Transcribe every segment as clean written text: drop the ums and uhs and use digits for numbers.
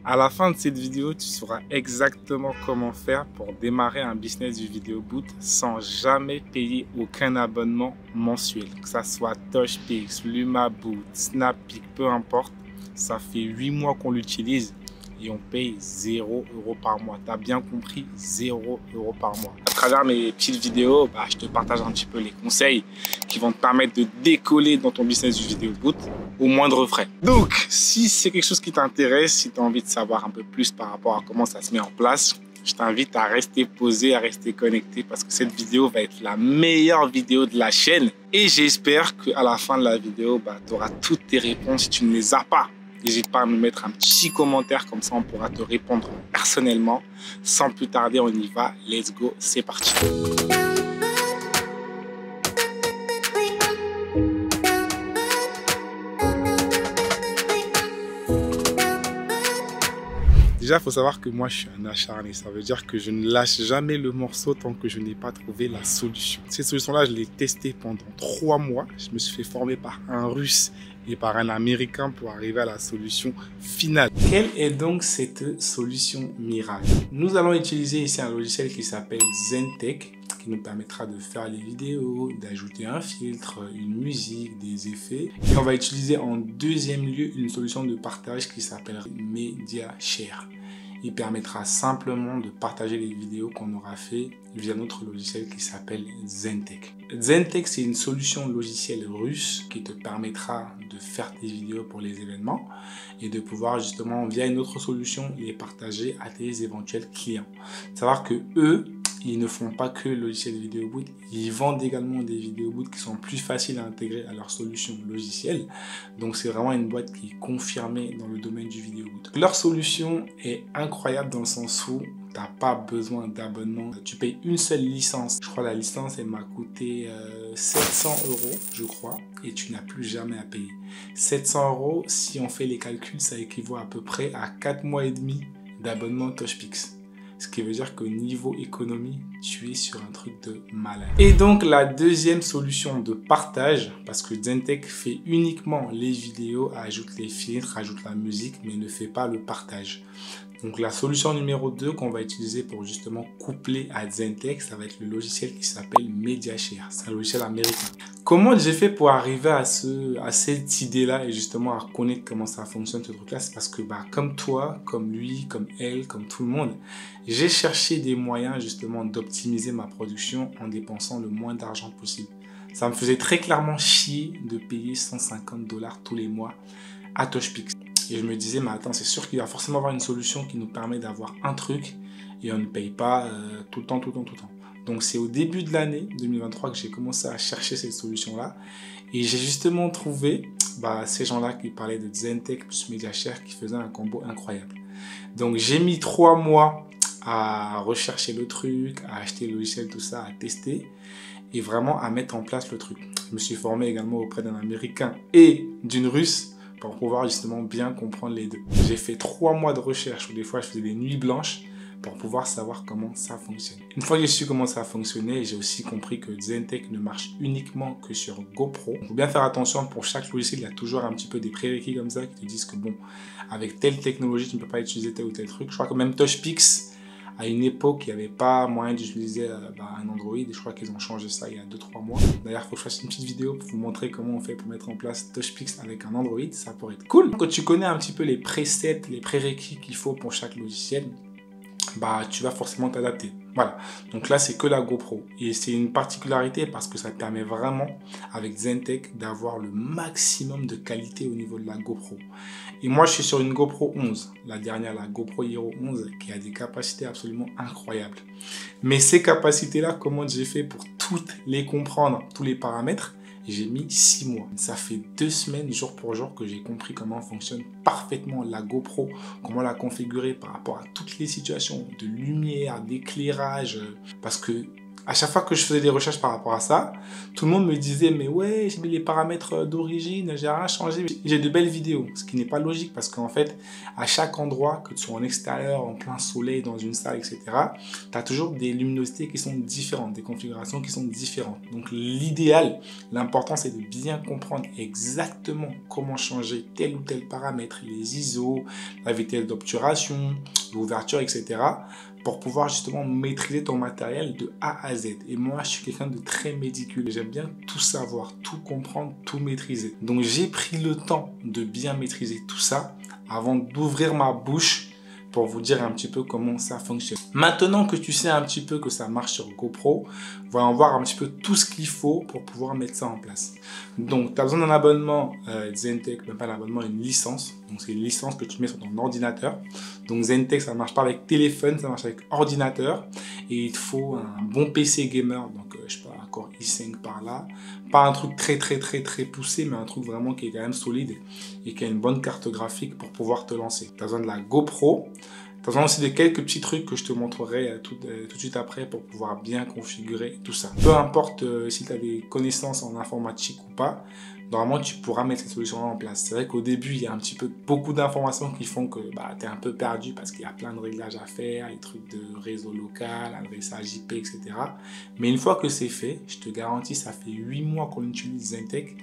À la fin de cette vidéo, tu sauras exactement comment faire pour démarrer un business du Video Boot sans jamais payer aucun abonnement mensuel. Que ça soit TouchPix, LumaBoot, Snappeak, peu importe. Ça fait 8 mois qu'on l'utilise et on paye 0 € par mois. Tu as bien compris, 0 € par mois. À travers mes petites vidéos, je te partage un petit peu les conseils qui vont te permettre de décoller dans ton business du Video Boot au moindre frais. Donc, si c'est quelque chose qui t'intéresse, si tu as envie de savoir un peu plus par rapport à comment ça se met en place, je t'invite à rester posé, à rester connecté parce que cette vidéo va être la meilleure vidéo de la chaîne. Et j'espère qu'à la fin de la vidéo, tu auras toutes tes réponses. Si tu ne les as pas, n'hésite pas à me mettre un petit commentaire, comme ça on pourra te répondre personnellement. Sans plus tarder, on y va. Let's go, c'est parti. Déjà, il faut savoir que moi, je suis un acharné. Ça veut dire que je ne lâche jamais le morceau tant que je n'ai pas trouvé la solution. Cette solution-là, je l'ai testée pendant 3 mois. Je me suis fait former par un Russe et par un Américain pour arriver à la solution finale. Quelle est donc cette solution miracle? Nous allons utiliser ici un logiciel qui s'appelle ZenTech, qui nous permettra de faire les vidéos, d'ajouter un filtre, une musique, des effets. Et on va utiliser en deuxième lieu une solution de partage qui s'appelle MediaShare. Il permettra simplement de partager les vidéos qu'on aura fait via notre logiciel qui s'appelle ZenTech. ZenTech, c'est une solution logicielle russe qui te permettra de faire tes vidéos pour les événements et de pouvoir justement via une autre solution les partager à tes éventuels clients. Savoir que eux, ils ne font pas que le logiciel Video Boot, ils vendent également des Video Boot qui sont plus faciles à intégrer à leur solution logicielle. Donc c'est vraiment une boîte qui est confirmée dans le domaine du Video Boot. Leur solution est incroyable dans le sens où tu n'as pas besoin d'abonnement. Tu payes une seule licence. Je crois que la licence, elle m'a coûté 700 €, je crois, et tu n'as plus jamais à payer. 700 €, si on fait les calculs, ça équivaut à peu près à 4 mois et demi d'abonnement TouchPix. Ce qui veut dire qu'au niveau économie, tu es sur un truc de malade. Et donc la deuxième solution de partage, parce que ZenTech fait uniquement les vidéos, ajoute les filtres, ajoute la musique, mais ne fait pas le partage. Donc la solution numéro 2 qu'on va utiliser pour justement coupler à ZenTech, ça va être le logiciel qui s'appelle MediaShare. C'est un logiciel américain. Comment j'ai fait pour arriver à cette idée-là et justement à connaître comment ça fonctionne ce truc-là? C'est parce que comme toi, comme lui, comme elle, comme tout le monde, j'ai cherché des moyens justement d'optimiser ma production en dépensant le moins d'argent possible. Ça me faisait très clairement chier de payer 150 $ tous les mois à TouchPix. Et je me disais, mais attends, c'est sûr qu'il va forcément avoir une solution qui nous permet d'avoir un truc et on ne paye pas tout le temps. Donc c'est au début de l'année 2023 que j'ai commencé à chercher cette solution-là. Et j'ai justement trouvé ces gens-là qui parlaient de ZenTech plus MediaShare qui faisaient un combo incroyable. Donc j'ai mis 3 mois à rechercher le truc, à acheter le logiciel, tout ça, à tester et vraiment à mettre en place le truc. Je me suis formé également auprès d'un Américain et d'une Russe pour pouvoir justement bien comprendre les deux. J'ai fait 3 mois de recherche où des fois je faisais des nuits blanches pour pouvoir savoir comment ça fonctionne. Une fois que j'ai su comment ça fonctionnait, j'ai aussi compris que ZenTech ne marche uniquement que sur GoPro. Il faut bien faire attention, pour chaque logiciel, il y a toujours un petit peu des prérequis comme ça qui te disent que bon, avec telle technologie, tu ne peux pas utiliser tel ou tel truc. Je crois que même TouchPix, à une époque, il n'y avait pas moyen d'utiliser un Android et je crois qu'ils ont changé ça il y a 2-3 mois. D'ailleurs, il faut que je fasse une petite vidéo pour vous montrer comment on fait pour mettre en place TouchPix avec un Android. Ça pourrait être cool. Quand tu connais un petit peu les presets, les prérequis qu'il faut pour chaque logiciel, tu vas forcément t'adapter. Voilà, donc là c'est que la GoPro et c'est une particularité parce que ça te permet vraiment avec ZenTech d'avoir le maximum de qualité au niveau de la GoPro. Et moi je suis sur une GoPro 11, la dernière, la GoPro Hero 11 qui a des capacités absolument incroyables. Mais ces capacités là, comment j'ai fait pour toutes les comprendre, tous les paramètres? J'ai mis 6 mois. Ça fait 2 semaines, jour pour jour, que j'ai compris comment fonctionne parfaitement la GoPro, comment la configurer par rapport à toutes les situations de lumière, d'éclairage. Parce que À chaque fois que je faisais des recherches par rapport à ça, tout le monde me disait mais ouais, j'ai mis les paramètres d'origine, j'ai rien changé, j'ai de belles vidéos. Ce qui n'est pas logique parce qu'en fait, à chaque endroit, que tu sois en extérieur, en plein soleil, dans une salle, etc., tu as toujours des luminosités qui sont différentes, des configurations qui sont différentes. Donc l'idéal, l'important c'est de bien comprendre exactement comment changer tel ou tel paramètre, les ISO, la vitesse d'obturation, l'ouverture, etc., pour pouvoir justement maîtriser ton matériel de A à Z. Et moi, je suis quelqu'un de très méticuleux. J'aime bien tout savoir, tout comprendre, tout maîtriser. Donc, j'ai pris le temps de bien maîtriser tout ça avant d'ouvrir ma bouche pour vous dire un petit peu comment ça fonctionne. Maintenant que tu sais un petit peu que ça marche sur GoPro, voyons voir un petit peu tout ce qu'il faut pour pouvoir mettre ça en place. Donc, tu as besoin d'un abonnement Zentech, même pas un abonnement, une licence. Donc, c'est une licence que tu mets sur ton ordinateur. Donc, Zentech, ça ne marche pas avec téléphone, ça marche avec ordinateur. Et il te faut un bon PC gamer, donc je sais pas, un Core i5 par là. Pas un truc très poussé, mais un truc vraiment qui est quand même solide et qui a une bonne carte graphique pour pouvoir te lancer. Tu as besoin de la GoPro. Tu as besoin aussi de quelques petits trucs que je te montrerai tout de suite après pour pouvoir bien configurer tout ça. Peu importe si tu as des connaissances en informatique ou pas, normalement tu pourras mettre cette solution en place. C'est vrai qu'au début, il y a un petit peu beaucoup d'informations qui font que tu es un peu perdu parce qu'il y a plein de réglages à faire, les trucs de réseau local, adressage IP, etc. Mais une fois que c'est fait, je te garantis, ça fait 8 mois qu'on utilise Zentech,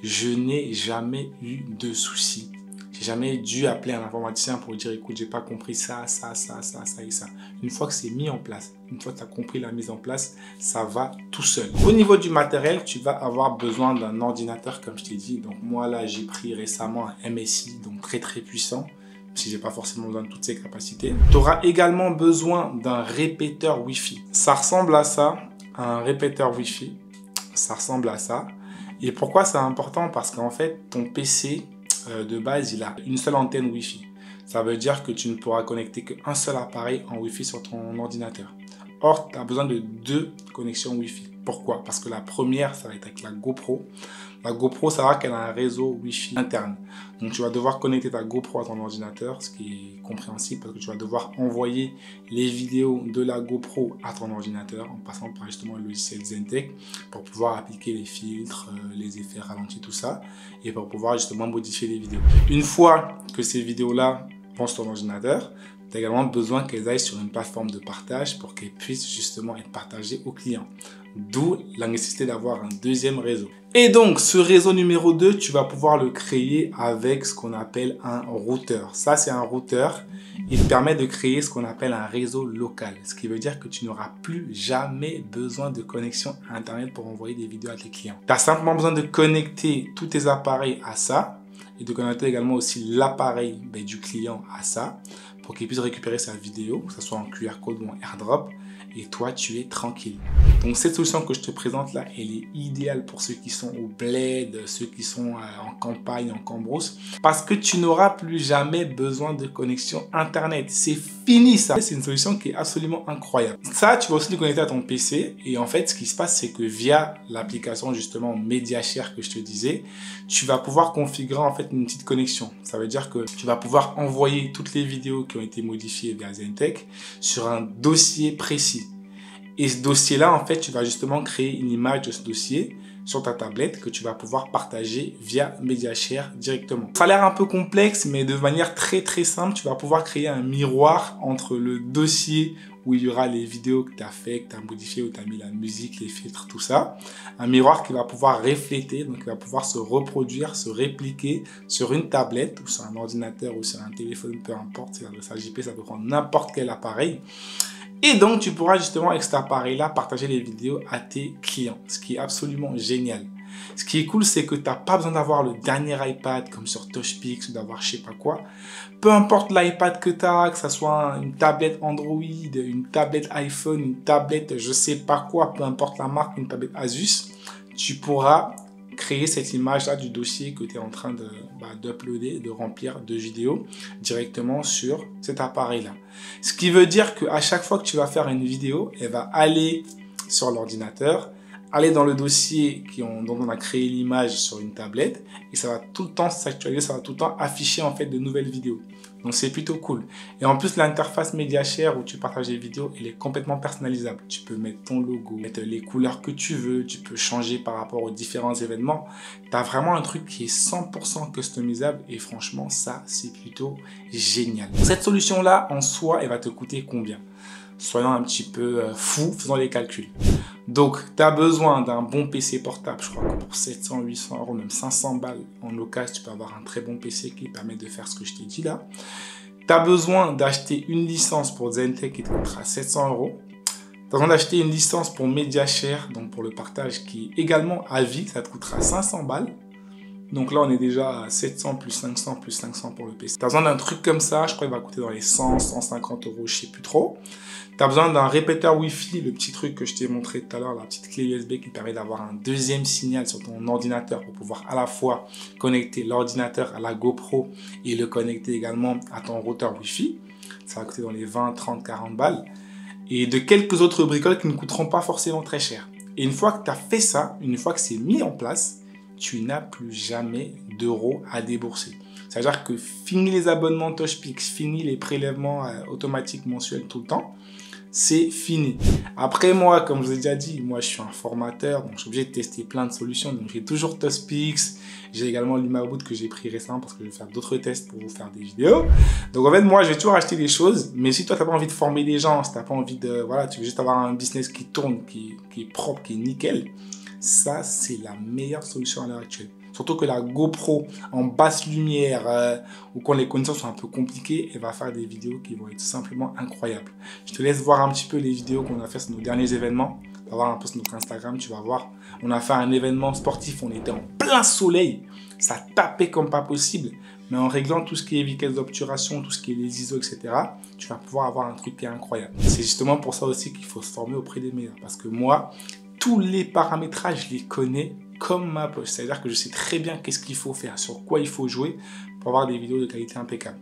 je n'ai jamais eu de soucis. J'ai jamais dû appeler un informaticien pour lui dire écoute, j'ai pas compris ça et ça. Une fois que c'est mis en place, une fois que tu as compris la mise en place, ça va tout seul. Au niveau du matériel, tu vas avoir besoin d'un ordinateur comme je t'ai dit. Donc moi là, j'ai pris récemment un MSI, donc très puissant, si j'ai pas forcément besoin de toutes ces capacités. Tu auras également besoin d'un répéteur Wi-Fi. Ça ressemble à ça, un répéteur Wi-Fi. Ça ressemble à ça. Et pourquoi c'est important? Parce qu'en fait, ton PC de base, il a une seule antenne Wi-Fi. Ça veut dire que tu ne pourras connecter qu'un seul appareil en Wi-Fi sur ton ordinateur. Or, tu as besoin de 2 connexions Wi-Fi. Pourquoi? Parce que la première, ça va être avec la GoPro. La GoPro, ça va qu'elle a un réseau Wi-Fi interne. Donc, tu vas devoir connecter ta GoPro à ton ordinateur, ce qui est compréhensible parce que tu vas devoir envoyer les vidéos de la GoPro à ton ordinateur en passant par justement le logiciel Zentech pour pouvoir appliquer les filtres, les effets ralentis, tout ça, et pour pouvoir justement modifier les vidéos. Une fois que ces vidéos-là vont sur ton ordinateur, tu as également besoin qu'elles aillent sur une plateforme de partage pour qu'elles puissent justement être partagées aux clients. D'où la nécessité d'avoir un deuxième réseau. Et donc, ce réseau numéro 2, tu vas pouvoir le créer avec ce qu'on appelle un routeur. Ça, c'est un routeur. Il permet de créer ce qu'on appelle un réseau local. Ce qui veut dire que tu n'auras plus jamais besoin de connexion Internet pour envoyer des vidéos à tes clients. Tu as simplement besoin de connecter tous tes appareils à ça et de connecter également aussi l'appareil du client à ça pour qu'il puisse récupérer sa vidéo, que ce soit en QR code ou en AirDrop, et toi, tu es tranquille. Donc, cette solution que je te présente là, elle est idéale pour ceux qui sont au bled, ceux qui sont en campagne, en cambrousse, parce que tu n'auras plus jamais besoin de connexion Internet. C'est fini ça. C'est une solution qui est absolument incroyable. Ça, tu vas aussi le connecter à ton PC, et en fait, ce qui se passe, c'est que via l'application justement MediaShare que je te disais, tu vas pouvoir configurer en fait une petite connexion. Ça veut dire que tu vas pouvoir envoyer toutes les vidéos qui ont été modifiées via Zentech sur un dossier précis. Et ce dossier-là, en fait, tu vas justement créer une image de ce dossier sur ta tablette que tu vas pouvoir partager via MediaShare directement. Ça a l'air un peu complexe, mais de manière très simple, tu vas pouvoir créer un miroir entre le dossier où il y aura les vidéos que tu as fait, que tu as modifié, où tu as mis la musique, les filtres, tout ça. Un miroir qui va pouvoir refléter, donc qui va pouvoir se reproduire, se répliquer sur une tablette ou sur un ordinateur ou sur un téléphone, peu importe. C'est l'adressage IP, ça peut prendre n'importe quel appareil. Et donc, tu pourras justement avec cet appareil-là partager les vidéos à tes clients, ce qui est absolument génial. Ce qui est cool, c'est que tu n'as pas besoin d'avoir le dernier iPad comme sur TouchPix ou d'avoir je sais pas quoi. Peu importe l'iPad que tu as, que ce soit une tablette Android, une tablette iPhone, une tablette je sais pas quoi, peu importe la marque, une tablette Asus, tu pourras créer cette image-là du dossier que tu es en train d'uploader, de remplir de vidéos directement sur cet appareil-là. Ce qui veut dire qu'à chaque fois que tu vas faire une vidéo, elle va aller sur l'ordinateur, aller dans le dossier dont on a créé l'image sur une tablette et ça va tout le temps s'actualiser, ça va tout le temps afficher en fait de nouvelles vidéos. Donc c'est plutôt cool. Et en plus, l'interface MediaShare où tu partages les vidéos, elle est complètement personnalisable. Tu peux mettre ton logo, mettre les couleurs que tu veux, tu peux changer par rapport aux différents événements. Tu as vraiment un truc qui est 100% customisable et franchement, ça, c'est plutôt génial. Cette solution-là, en soi, elle va te coûter combien? Soyons un petit peu fous, faisons les calculs. Donc, tu as besoin d'un bon PC portable, je crois que pour 700, 800 euros, même 500 balles en occasion, tu peux avoir un très bon PC qui permet de faire ce que je t'ai dit là. Tu as besoin d'acheter une licence pour Zentech qui te coûtera 700 euros. Tu as besoin d'acheter une licence pour MediaShare, donc pour le partage qui est également à vie, ça te coûtera 500 balles. Donc là, on est déjà à 700 plus 500 pour le PC. Tu as besoin d'un truc comme ça, je crois qu'il va coûter dans les 100, 150 euros, je sais plus trop. Tu as besoin d'un répéteur Wi-Fi, le petit truc que je t'ai montré tout à l'heure, la petite clé USB qui permet d'avoir un deuxième signal sur ton ordinateur pour pouvoir à la fois connecter l'ordinateur à la GoPro et le connecter également à ton routeur Wi-Fi. Ça va coûter dans les 20, 30, 40 balles. Et de quelques autres bricoles qui ne coûteront pas forcément très cher. Et une fois que tu as fait ça, une fois que c'est mis en place, tu n'as plus jamais d'euros à débourser. C'est-à-dire que fini les abonnements TouchPix, fini les prélèvements automatiques mensuels tout le temps, c'est fini. Après moi, comme je vous ai déjà dit, moi je suis un formateur, donc je suis obligé de tester plein de solutions. Donc j'ai toujours TouchPix, j'ai également l'Imaboot que j'ai pris récemment parce que je vais faire d'autres tests pour vous faire des vidéos. Donc en fait, moi je vais toujours acheter des choses, mais si toi tu n'as pas envie de former des gens, si tu n'as pas envie de, voilà, tu veux juste avoir un business qui tourne, qui est propre, qui est nickel, ça, c'est la meilleure solution à l'heure actuelle. Surtout que la GoPro en basse lumière ou quand les conditions sont un peu compliquées, elle va faire des vidéos qui vont être simplement incroyables. Je te laisse voir un petit peu les vidéos qu'on a fait sur nos derniers événements. Tu vas voir un peu sur notre Instagram, tu vas voir. On a fait un événement sportif, on était en plein soleil. Ça tapait comme pas possible. Mais en réglant tout ce qui est vitesse d'obturation, tout ce qui est les ISO, etc., tu vas pouvoir avoir un truc qui est incroyable. C'est justement pour ça aussi qu'il faut se former auprès des meilleurs. Parce que moi, tous les paramétrages, je les connais comme ma poche. C'est-à-dire que je sais très bien qu'est-ce qu'il faut faire, sur quoi il faut jouer pour avoir des vidéos de qualité impeccable.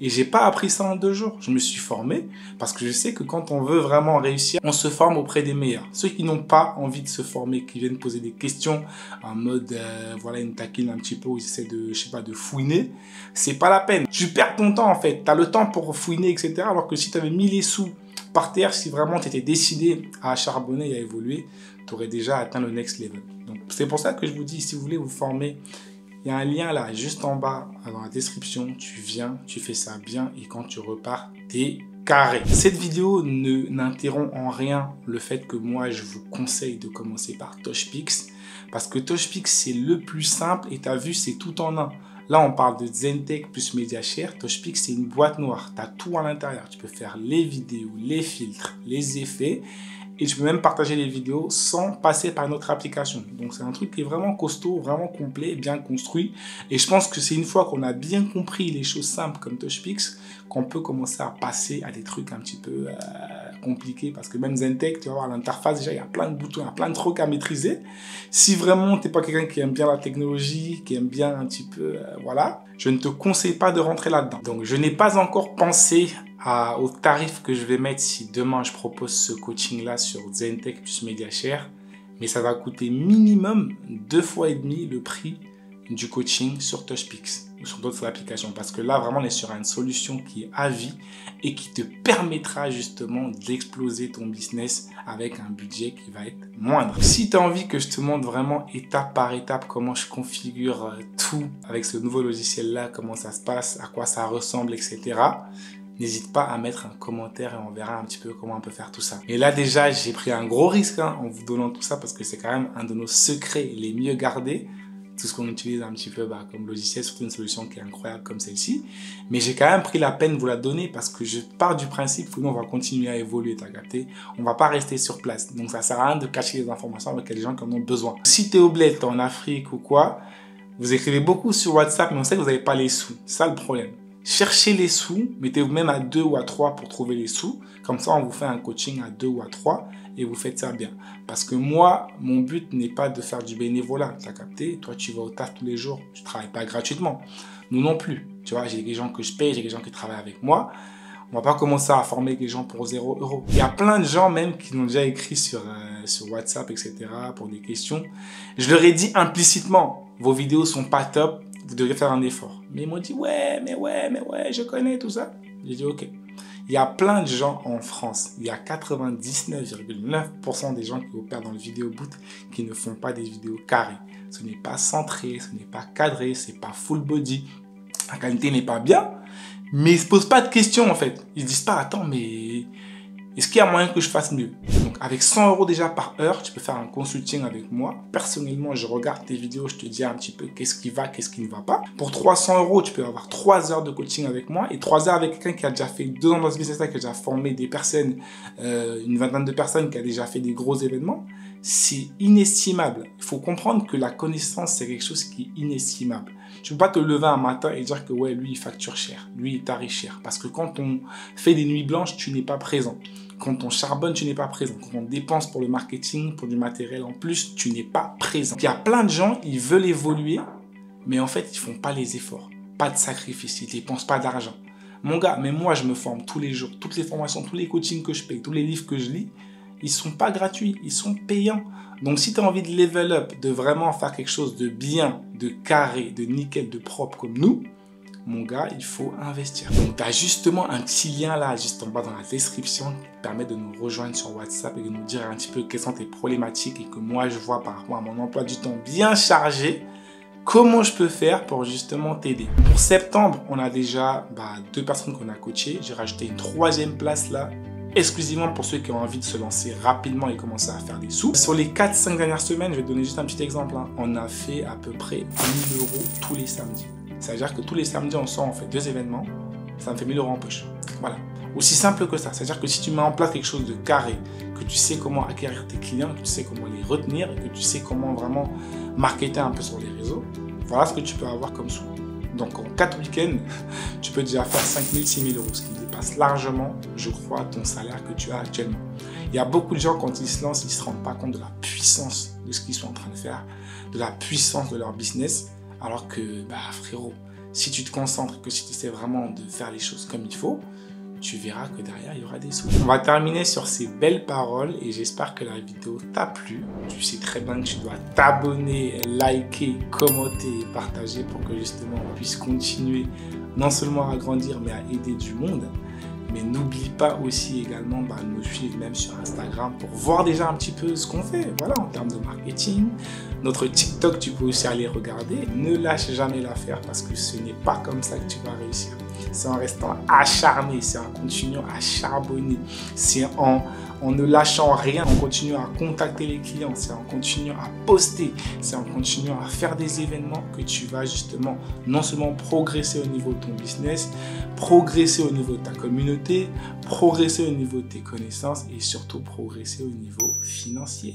Et j'ai pas appris ça en 2 jours. Je me suis formé parce que je sais que quand on veut vraiment réussir, on se forme auprès des meilleurs. Ceux qui n'ont pas envie de se former, qui viennent poser des questions en mode, voilà, ils me taquinent un petit peu ou ils essaient de, je sais pas, de fouiner, c'est pas la peine. Tu perds ton temps en fait. Tu as le temps pour fouiner, etc. Alors que si tu avais mis les sous par terre, si vraiment tu étais décidé à charbonner et à évoluer, tu aurais déjà atteint le next level. Donc c'est pour ça que je vous dis, si vous voulez vous former, il y a un lien là, juste en bas, dans la description. Tu viens, tu fais ça bien et quand tu repars, t'es carré. Cette vidéo n'interrompt en rien le fait que moi, je vous conseille de commencer par TouchPix parce que TouchPix, c'est le plus simple et tu as vu, c'est tout en un. Là, on parle de Zentech plus MediaShare. TouchPix, c'est une boîte noire. Tu as tout à l'intérieur. Tu peux faire les vidéos, les filtres, les effets. Et tu peux même partager les vidéos sans passer par une autre application. Donc, c'est un truc qui est vraiment costaud, vraiment complet, bien construit. Et je pense que c'est une fois qu'on a bien compris les choses simples comme TouchPix qu'on peut commencer à passer à des trucs un petit peu compliqués. Parce que même Zentech, tu vas voir l'interface, déjà, il y a plein de boutons, il y a plein de trucs à maîtriser. Si vraiment tu n'es pas quelqu'un qui aime bien la technologie, qui aime bien un petit peu, voilà, je ne te conseille pas de rentrer là-dedans. Donc, je n'ai pas encore pensé au tarif que je vais mettre si demain je propose ce coaching-là sur Zentech plus MediaShare. Mais ça va coûter minimum 2,5 fois le prix du coaching sur TouchPix ou sur d'autres applications. Parce que là, vraiment, on est sur une solution qui est à vie et qui te permettra justement d'exploser ton business avec un budget qui va être moindre. Si tu as envie que je te montre vraiment étape par étape comment je configure tout avec ce nouveau logiciel-là, comment ça se passe, à quoi ça ressemble, etc., n'hésite pas à mettre un commentaire et on verra un petit peu comment on peut faire tout ça. Et là déjà, j'ai pris un gros risque en vous donnant tout ça parce que c'est quand même un de nos secrets les mieux gardés. Tout ce qu'on utilise un petit peu comme logiciel, surtout une solution qui est incroyable comme celle-ci. Mais j'ai quand même pris la peine de vous la donner parce que je pars du principe que nous, on va continuer à évoluer, t'as capté. On va pas rester sur place. Donc ça sert à rien de cacher les informations avec les gens qui en ont besoin. Si tu es au bled, t'es en Afrique ou quoi, vous écrivez beaucoup sur WhatsApp, mais on sait que vous n'avez pas les sous. C'est ça le problème. Cherchez les sous, mettez-vous même à 2 ou à 3 pour trouver les sous. Comme ça, on vous fait un coaching à 2 ou à 3 et vous faites ça bien. Parce que moi, mon but n'est pas de faire du bénévolat. Tu as capté? Toi, tu vas au taf tous les jours. Tu ne travailles pas gratuitement. Nous non plus. Tu vois, j'ai des gens que je paye, j'ai des gens qui travaillent avec moi. On va pas commencer à former des gens pour 0 €. Il y a plein de gens même qui m'ont déjà écrit sur WhatsApp, etc. pour des questions. Je leur ai dit implicitement, vos vidéos sont pas top. vous devez faire un effort. Mais ils m'ont dit, ouais, je connais tout ça. J'ai dit, ok. Il y a plein de gens en France, il y a 99,9% des gens qui opèrent dans le vidéo boot qui ne font pas des vidéos carrées. Ce n'est pas centré, ce n'est pas cadré, ce n'est pas full body. La qualité n'est pas bien, mais ils ne se posent pas de questions en fait. Ils ne se disent pas, attends, mais est-ce qu'il y a moyen que je fasse mieux? Donc avec 100 € déjà par heure, tu peux faire un consulting avec moi. Personnellement, je regarde tes vidéos, je te dis un petit peu qu'est-ce qui va, qu'est-ce qui ne va pas. Pour 300 €, tu peux avoir 3 heures de coaching avec moi et 3 heures avec quelqu'un qui a déjà fait 2 ans dans ce business-là, qui a déjà formé des personnes, une vingtaine de personnes, qui a déjà fait des gros événements. C'est inestimable. Il faut comprendre que la connaissance, c'est quelque chose qui est inestimable. Tu ne peux pas te lever un matin et dire que ouais, lui, il facture cher, lui, il tarif cher. Parce que quand on fait des nuits blanches, tu n'es pas présent. Quand on charbonne, tu n'es pas présent. Quand on dépense pour le marketing, pour du matériel en plus, tu n'es pas présent. Il y a plein de gens, ils veulent évoluer, mais en fait, ils ne font pas les efforts. Pas de sacrifice, ils ne dépensent pas d'argent. Mon gars, mais moi, je me forme tous les jours. Toutes les formations, tous les coachings que je paye, tous les livres que je lis, ils ne sont pas gratuits, ils sont payants. Donc, si tu as envie de level up, de vraiment faire quelque chose de bien, de carré, de nickel, de propre comme nous, mon gars, il faut investir. Donc, tu as justement un petit lien là, juste en bas dans la description, qui te permet de nous rejoindre sur WhatsApp et de nous dire un petit peu quelles sont tes problématiques et que moi, je vois par rapport à mon emploi du temps bien chargé, comment je peux faire pour justement t'aider. Pour septembre, on a déjà 2 personnes qu'on a coachées. J'ai rajouté une 3e place là, exclusivement pour ceux qui ont envie de se lancer rapidement et commencer à faire des sous. Sur les 4-5 dernières semaines, je vais te donner juste un petit exemple. On a fait à peu près 1 000 € tous les samedis. C'est-à-dire que tous les samedis, on sort, on fait 2 événements. Ça me fait 1 000 € en poche. Voilà. Aussi simple que ça. C'est-à-dire que si tu mets en place quelque chose de carré, que tu sais comment acquérir tes clients, que tu sais comment les retenir, et que tu sais comment vraiment marketer un peu sur les réseaux, voilà ce que tu peux avoir comme sous. Donc en 4 week-ends, tu peux déjà faire 5 000, 6 000 €, ce qui dépasse largement, je crois, ton salaire que tu as actuellement. Il y a beaucoup de gens, quand ils se lancent, ils ne se rendent pas compte de la puissance de ce qu'ils sont en train de faire, de la puissance de leur business, alors que, frérot, si tu te concentres, que si tu essaies vraiment de faire les choses comme il faut, tu verras que derrière, il y aura des sous. On va terminer sur ces belles paroles et j'espère que la vidéo t'a plu. Tu sais très bien que tu dois t'abonner, liker, commenter et partager pour que justement on puisse continuer non seulement à grandir mais à aider du monde. Mais n'oublie pas aussi également de nous suivre même sur Instagram pour voir déjà un petit peu ce qu'on fait. Voilà, en termes de marketing. Notre TikTok, tu peux aussi aller regarder. Ne lâche jamais l'affaire parce que ce n'est pas comme ça que tu vas réussir. C'est en restant acharné, c'est en continuant à charbonner, c'est en ne lâchant rien, en continuant à contacter les clients, c'est en continuant à poster, c'est en continuant à faire des événements que tu vas justement non seulement progresser au niveau de ton business, progresser au niveau de ta communauté, progresser au niveau de tes connaissances et surtout progresser au niveau financier.